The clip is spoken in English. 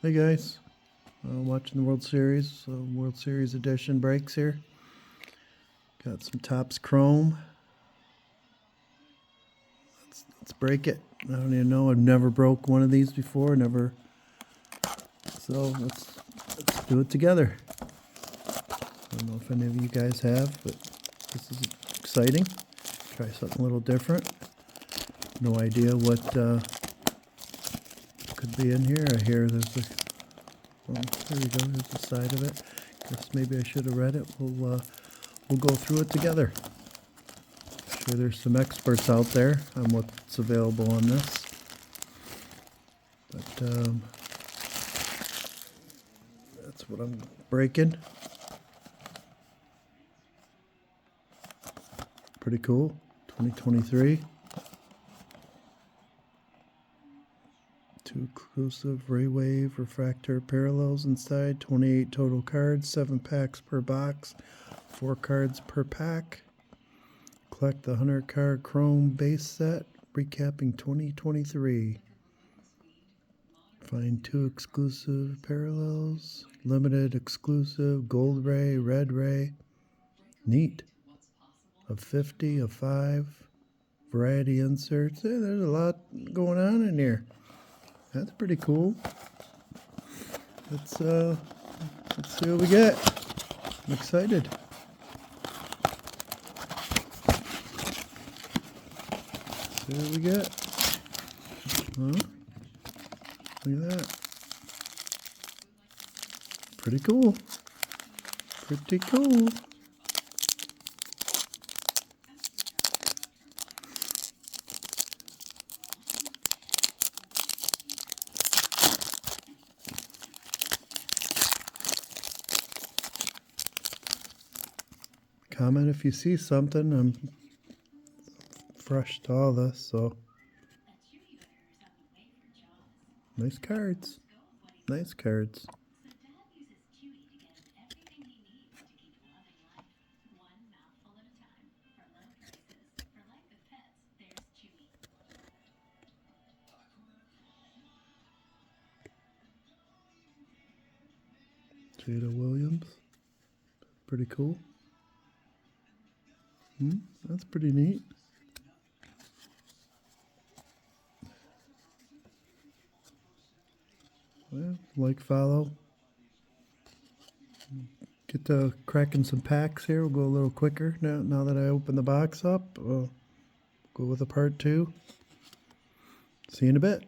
Hey guys, watching the World Series, World Series edition breaks here. Got some Topps Chrome. Let's break it. I don't even know. I've never broke one of these before. Never. So let's do it together. I don't know if any of you guys have, but this is exciting. Try something a little different. No idea what could be in here. I hear there's a. Well, there we go. There's the side of it. Guess maybe I should have read it. We'll go through it together. I'm sure there's some experts out there on what's available on this. But that's what I'm breaking. Pretty cool. 2023. Two exclusive Ray Wave refractor parallels inside. 28 total cards. 7 packs per box. 4 cards per pack. Collect the 100 card Chrome base set. Recapping 2023. Find 2 exclusive parallels. Limited exclusive Gold Ray, Red Ray. Neat. Of 50, of 5. Variety inserts. Yeah, there's a lot going on in here. That's pretty cool. Let's see what we get. I'm excited. See what we get. Huh? Look at that. Pretty cool. Pretty cool. Comment if you see something. I'm fresh to all this, so nice cards. Nice cards. Jada Williams. Pretty cool. That's pretty neat. Well, follow. Get to cracking some packs here. We'll go a little quicker now that I open the box up. Go with a part 2. See you in a bit.